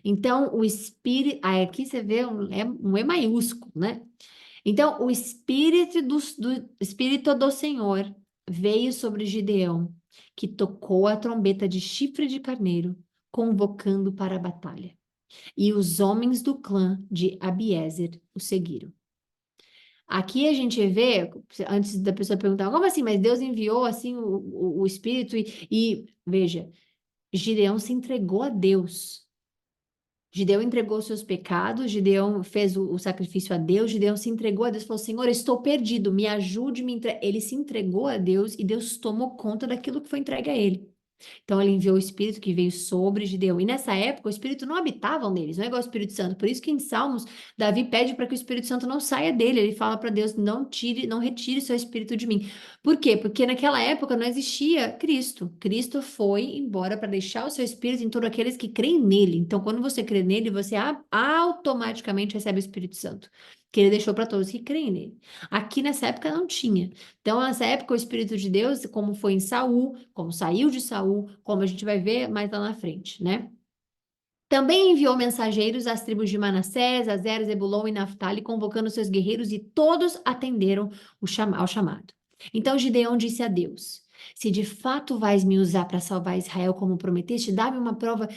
Então, o espírito, aqui você vê um E maiúsculo, né? Então, o espírito do Senhor veio sobre Gideão, que tocou a trombeta de chifre de carneiro, convocando para a batalha. E os homens do clã de Abiezer o seguiram. Aqui a gente vê, antes da pessoa perguntar, como assim? Mas Deus enviou assim o Espírito veja, Gideão se entregou a Deus. Gideão entregou seus pecados, Gideão fez o sacrifício a Deus, Gideão se entregou a Deus, falou, Senhor, estou perdido, me ajude, Ele se entregou a Deus e Deus tomou conta daquilo que foi entregue a ele. Então, ele enviou o Espírito que veio sobre Gideão. E nessa época, o Espírito não habitava neles, não é igual o Espírito Santo. Por isso que em Salmos, Davi pede para que o Espírito Santo não saia dele. Ele fala para Deus, não tire, não retire seu Espírito de mim. Por quê? Porque naquela época não existia Cristo. Cristo foi embora para deixar o seu Espírito em todos aqueles que creem nele. Então, quando você crê nele, você automaticamente recebe o Espírito Santo. Que ele deixou para todos que creem nele. Aqui nessa época não tinha. Então, nessa época, o Espírito de Deus, como foi em Saul, como saiu de Saul, como a gente vai ver mais lá na frente, né? Também enviou mensageiros às tribos de Manassés, Azer, Zebulon e Naftali, convocando seus guerreiros, e todos atenderam ao chamado. Então Gideão disse a Deus: Se de fato vais me usar para salvar Israel como prometeste, dá-me uma prova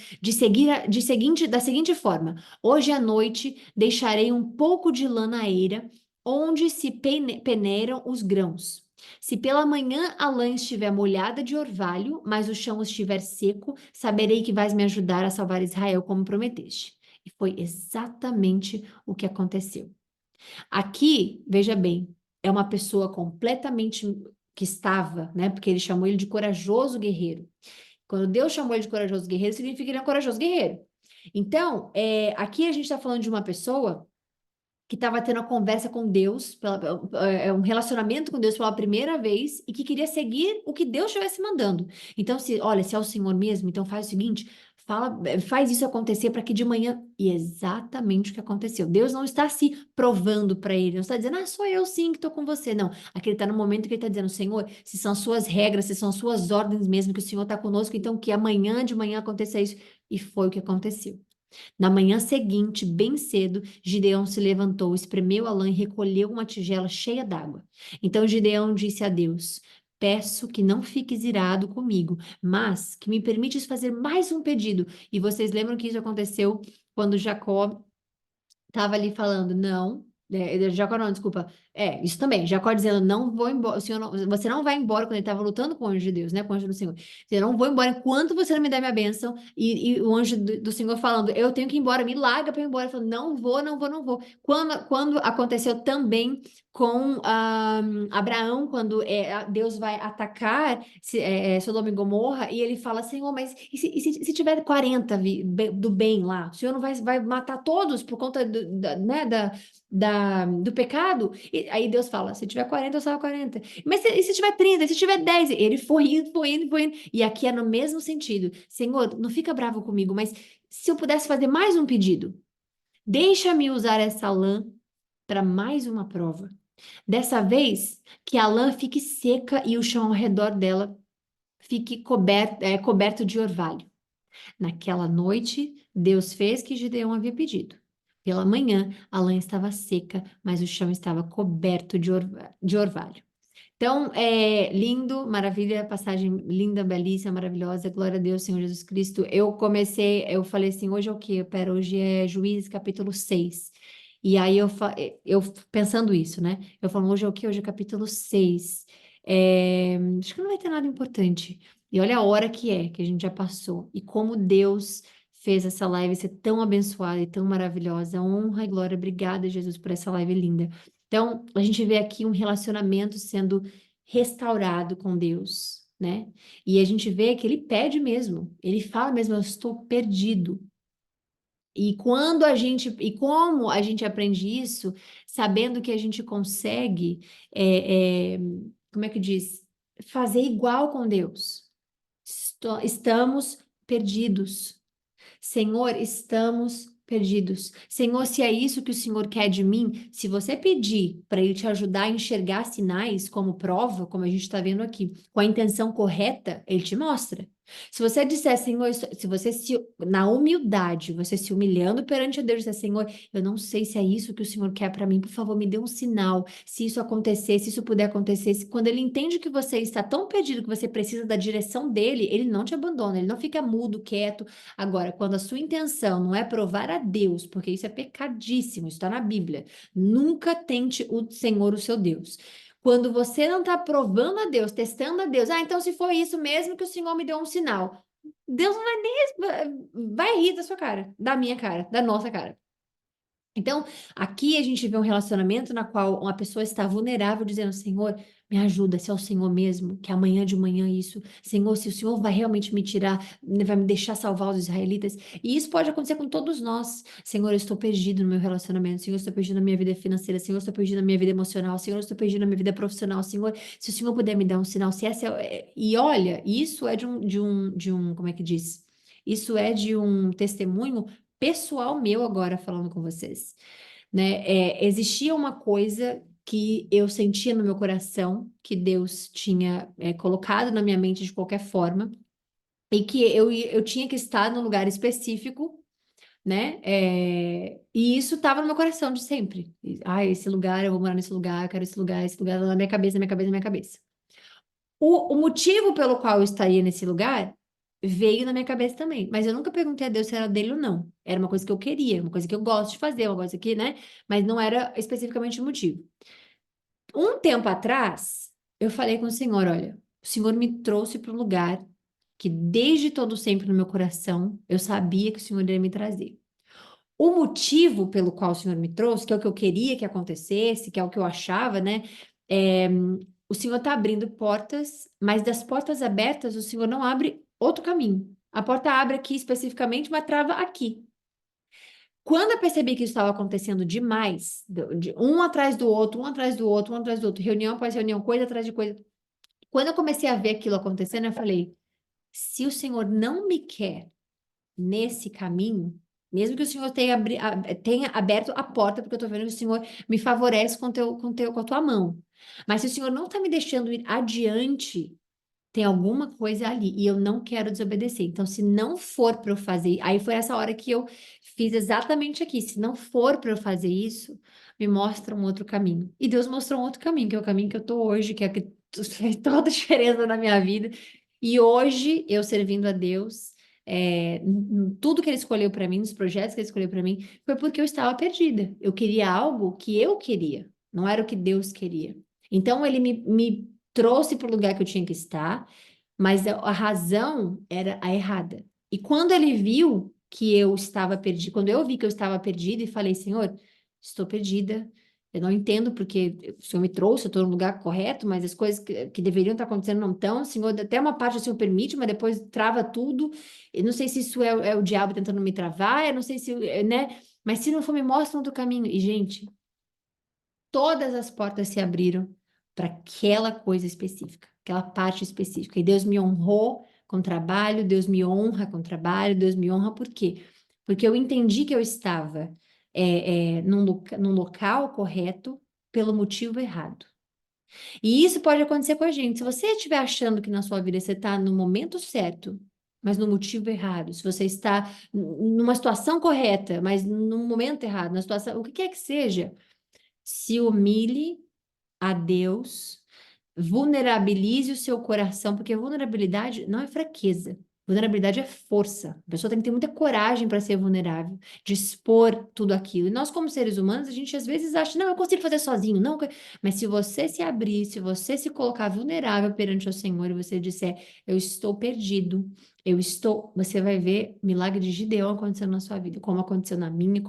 da seguinte forma: Hoje à noite deixarei um pouco de lã na eira, onde se peneiram os grãos. Se pela manhã a lã estiver molhada de orvalho, mas o chão estiver seco, saberei que vais me ajudar a salvar Israel como prometeste. E foi exatamente o que aconteceu. Aqui, veja bem, é uma pessoa completamente que estava, né? Porque ele chamou ele de corajoso guerreiro. Quando Deus chamou ele de corajoso guerreiro, significa que ele é um corajoso guerreiro. Então, aqui a gente está falando de uma pessoa que estava tendo a conversa com Deus, um relacionamento com Deus pela primeira vez e que queria seguir o que Deus estivesse mandando. Então, se é o Senhor mesmo, então faz o seguinte, faz isso acontecer para que de manhã. E é exatamente o que aconteceu. Deus não está se provando para ele, não está dizendo, sou eu sim que estou com você. Não, aqui ele está no momento que ele está dizendo, Senhor, se são suas regras, se são suas ordens mesmo, que o Senhor está conosco, então que amanhã de manhã aconteça isso. E foi o que aconteceu. Na manhã seguinte, bem cedo, Gideão se levantou, espremeu a lã e recolheu uma tigela cheia d'água. Então Gideão disse a Deus: Peço que não fiques irado comigo, mas que me permites fazer mais um pedido. E vocês lembram que isso aconteceu quando Jacó estava ali falando, não, Jacó não, desculpa, isso também, Jacó dizendo, não vou embora, o Senhor você não vai embora, quando ele estava lutando com o anjo de Deus, né, com o anjo do Senhor, eu não vou embora enquanto você não me der minha bênção, e o anjo do Senhor falando, eu tenho que ir embora, me larga para ir embora, ele falou, não vou, não vou, não vou, quando aconteceu também com Abraão, quando Deus vai atacar Sodoma e Gomorra, e ele fala, Senhor, mas e se tiver 40 do bem lá? O Senhor não vai matar todos por conta do pecado? E aí Deus fala, se tiver 40, eu salvo 40. Mas e se tiver 30, se tiver 10? Ele foi indo, foi indo, foi indo. E aqui é no mesmo sentido. Senhor, não fica bravo comigo, mas se eu pudesse fazer mais um pedido, deixa-me usar essa lã para mais uma prova. Dessa vez, que a lã fique seca e o chão ao redor dela fique coberto de orvalho. Naquela noite, Deus fez o que Gideão havia pedido. Pela manhã, a lã estava seca, mas o chão estava coberto de orvalho. Então, é lindo, maravilha, passagem linda, belíssima, maravilhosa, glória a Deus, Senhor Jesus Cristo. Eu falei assim, hoje é o quê? Pera, hoje é Juízes capítulo 6. E aí eu pensando isso, né? Eu falo, hoje é o quê? Hoje é capítulo 6. Acho que não vai ter nada importante. E olha a hora que a gente já passou. E como Deus fez essa live ser tão abençoada e tão maravilhosa. Honra e glória. Obrigada, Jesus, por essa live linda. Então, a gente vê aqui um relacionamento sendo restaurado com Deus, né? E a gente vê que ele pede mesmo, ele fala mesmo, eu estou perdido. E como a gente aprende isso, sabendo que a gente consegue, como é que diz? Fazer igual com Deus. Estamos perdidos. Senhor, estamos perdidos. Senhor, se é isso que o Senhor quer de mim, se você pedir para Ele te ajudar a enxergar sinais como prova, como a gente está vendo aqui, com a intenção correta, Ele te mostra. Se você disser, Senhor, se você na humildade, você se humilhando perante a Deus, disser, Senhor, eu não sei se é isso que o Senhor quer para mim, por favor, me dê um sinal. Se isso acontecer, se isso puder acontecer, quando Ele entende que você está tão perdido que você precisa da direção dele, Ele não te abandona, Ele não fica mudo, quieto. Agora, quando a sua intenção não é provar a Deus, porque isso é pecadíssimo, isso está na Bíblia, nunca tente o Senhor, o seu Deus. Quando você não está provando a Deus, testando a Deus, então se foi isso mesmo que o Senhor me deu um sinal, Deus não vai nem vai rir da sua cara, da minha cara, da nossa cara. Então, aqui a gente vê um relacionamento na qual uma pessoa está vulnerável, dizendo: Senhor, me ajuda, se é o Senhor mesmo, que amanhã de manhã isso, Senhor, se o Senhor vai realmente me tirar, vai me deixar salvar os israelitas. E isso pode acontecer com todos nós. Senhor, eu estou perdido no meu relacionamento, Senhor, eu estou perdido na minha vida financeira, Senhor, eu estou perdido na minha vida emocional, Senhor, eu estou perdido na minha vida profissional, Senhor, se o Senhor puder me dar um sinal, se essa E olha, isso é como é que diz? Isso é de um testemunho pessoal meu agora falando com vocês, né? Existia uma coisa que eu sentia no meu coração, que Deus tinha colocado na minha mente de qualquer forma, e que eu tinha que estar num lugar específico, né? E isso estava no meu coração de sempre. Esse lugar, eu vou morar nesse lugar, eu quero esse lugar na minha cabeça, na minha cabeça, na minha cabeça. O motivo pelo qual eu estaria nesse lugar veio na minha cabeça também, mas eu nunca perguntei a Deus se era dele ou não. Era uma coisa que eu queria, uma coisa que eu gosto de fazer, uma coisa que, né? Mas não era especificamente o motivo. Um tempo atrás, eu falei com o Senhor: olha, o Senhor me trouxe para um lugar que desde todo sempre no meu coração eu sabia que o Senhor iria me trazer. O motivo pelo qual o Senhor me trouxe, que é o que eu queria que acontecesse, que é o que eu achava, né? É, o Senhor está abrindo portas, mas das portas abertas, o Senhor não abre outro caminho. A porta abre aqui especificamente, mas trava aqui. Quando eu percebi que isso estava acontecendo demais, de um atrás do outro, um atrás do outro, um atrás do outro, reunião após reunião, coisa atrás de coisa. Quando eu comecei a ver aquilo acontecendo, eu falei: se o Senhor não me quer nesse caminho, mesmo que o Senhor tenha aberto a porta, porque eu estou vendo que o Senhor me favorece com a tua mão. Mas se o Senhor não está me deixando ir adiante, tem alguma coisa ali e eu não quero desobedecer. Então, se não for para eu fazer, aí foi essa hora que eu fiz exatamente aqui. Se não for para eu fazer isso, me mostra um outro caminho. E Deus mostrou um outro caminho, que é o caminho que eu estou hoje, que é que fez toda a diferença na minha vida. E hoje, eu servindo a Deus, tudo que Ele escolheu para mim, nos projetos que Ele escolheu para mim, foi porque eu estava perdida. Eu queria algo que eu queria, não era o que Deus queria. Então, Ele me trouxe para o lugar que eu tinha que estar, mas a razão era a errada. E quando ele viu que eu estava perdida, quando eu vi que eu estava perdida e falei: Senhor, estou perdida, eu não entendo porque o Senhor me trouxe, eu estou no lugar correto, mas as coisas que deveriam estar acontecendo não estão. Senhor, até uma parte o Senhor permite, mas depois trava tudo. Eu não sei se isso é o diabo tentando me travar, eu não sei se, né? Mas se não for, me mostra outro caminho. E, gente, todas as portas se abriram para aquela coisa específica, aquela parte específica. E Deus me honrou com trabalho, Deus me honra com trabalho, Deus me honra por quê? Porque eu entendi que eu estava num local correto pelo motivo errado. E isso pode acontecer com a gente. Se você estiver achando que na sua vida você está no momento certo, mas no motivo errado, se você está numa situação correta, mas no momento errado, na situação, o que quer que seja, se humilhe a Deus, vulnerabilize o seu coração, porque vulnerabilidade não é fraqueza. Vulnerabilidade é força. A pessoa tem que ter muita coragem para ser vulnerável, de expor tudo aquilo. E nós, como seres humanos, a gente às vezes acha, não, eu consigo fazer sozinho, não. Mas se você se abrir, se você se colocar vulnerável perante o Senhor e você disser, eu estou perdido, você vai ver milagre de Gideão acontecendo na sua vida, como aconteceu na minha,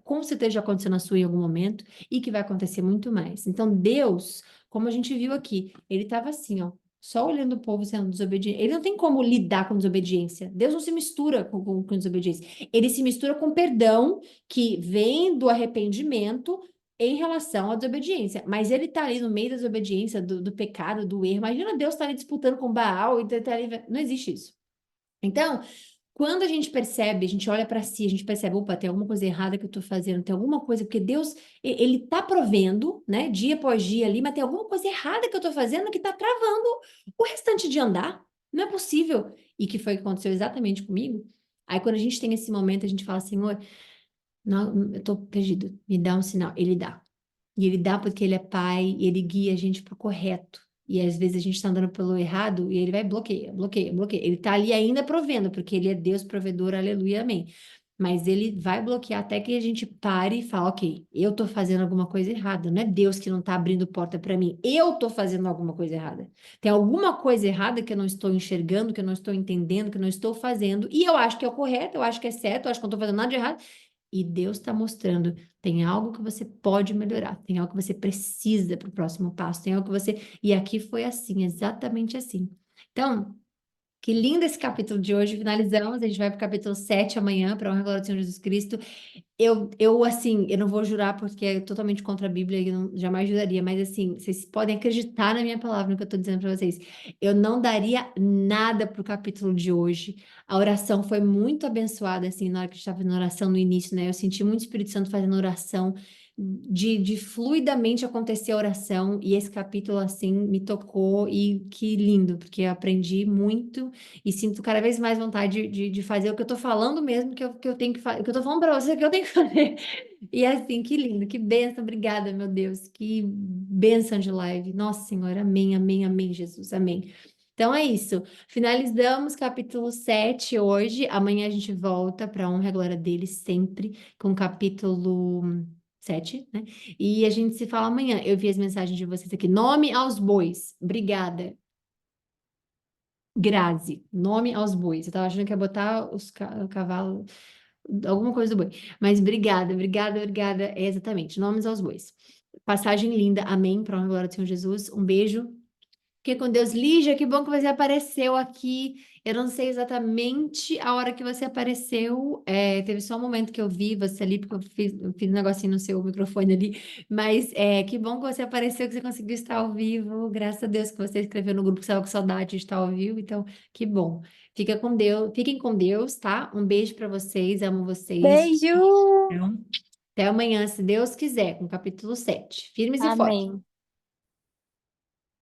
com certeza já aconteceu na sua em algum momento, e que vai acontecer muito mais. Então, Deus, como a gente viu aqui, ele estava assim, ó, só olhando o povo sendo desobediente. Ele não tem como lidar com desobediência. Deus não se mistura com desobediência. Ele se mistura com perdão que vem do arrependimento em relação à desobediência. Mas ele está ali no meio da desobediência, do pecado, do erro. Imagina Deus estar ali disputando com Baal e tá ali... Não existe isso. Então, quando a gente percebe, a gente olha para si, a gente percebe, opa, tem alguma coisa errada que eu estou fazendo, tem alguma coisa, porque Deus, ele está provendo, né, dia após dia ali, mas tem alguma coisa errada que eu estou fazendo que está travando o restante de andar. Não é possível. E que foi o que aconteceu exatamente comigo. Aí, quando a gente tem esse momento, a gente fala, Senhor, não, eu estou perdido, me dá um sinal. Ele dá. E ele dá porque ele é pai e ele guia a gente para o correto. E às vezes a gente está andando pelo errado e ele vai bloqueia, bloqueia, bloqueia. Ele está ali ainda provendo, porque ele é Deus provedor, aleluia, amém. Mas ele vai bloquear até que a gente pare e fale, ok, eu estou fazendo alguma coisa errada. Não é Deus que não está abrindo porta para mim. Eu estou fazendo alguma coisa errada. Tem alguma coisa errada que eu não estou enxergando, que eu não estou entendendo, que eu não estou fazendo. E eu acho que é o correto, eu acho que é certo, eu acho que eu não estou fazendo nada de errado. E Deus está mostrando, tem algo que você pode melhorar, tem algo que você precisa para o próximo passo, tem algo que você. E aqui foi assim, exatamente assim. Então, que lindo esse capítulo de hoje. Finalizamos, a gente vai para o capítulo 7 amanhã, para a honra e glória do Senhor Jesus Cristo. Assim, eu não vou jurar porque é totalmente contra a Bíblia e eu jamais juraria, mas assim, vocês podem acreditar na minha palavra, no que eu estou dizendo para vocês. Eu não daria nada pro capítulo de hoje. A oração foi muito abençoada, assim, na hora que a gente estava fazendo oração no início, né? Eu senti muito o Espírito Santo fazendo oração, de fluidamente acontecer a oração, e esse capítulo, assim, me tocou, e que lindo, porque eu aprendi muito e sinto cada vez mais vontade de fazer o que eu tô falando mesmo, que eu tenho que fazer, o que eu tô falando para você que eu tenho que fazer. E assim, que lindo, que bênção, obrigada, meu Deus, que bênção de live. Nossa Senhora, amém, amém, amém, Jesus, amém. Então é isso. Finalizamos capítulo 7 hoje. Amanhã a gente volta para a honra e glória dele sempre, com o capítulo 7, né? E a gente se fala amanhã. Eu vi as mensagens de vocês aqui. Nome aos bois. Obrigada. Grazi, nome aos bois. Eu tava achando que ia botar o cavalo, alguma coisa do boi. Mas obrigada, obrigada, obrigada. É exatamente, nomes aos bois. Passagem linda, amém, para a glória do Senhor Jesus. Um beijo. Fique com Deus. Lígia, que bom que você apareceu aqui. Eu não sei exatamente a hora que você apareceu. Teve só um momento que eu vi você ali, porque eu fiz um negocinho no seu microfone ali. Mas que bom que você apareceu, que você conseguiu estar ao vivo. Graças a Deus que você escreveu no grupo que estava com saudade de estar ao vivo. Então, que bom. Fica com Deus. Fiquem com Deus, tá? Um beijo para vocês. Amo vocês. Beijo! Então, até amanhã, se Deus quiser, com o capítulo 7. Firmes e fortes. Amém.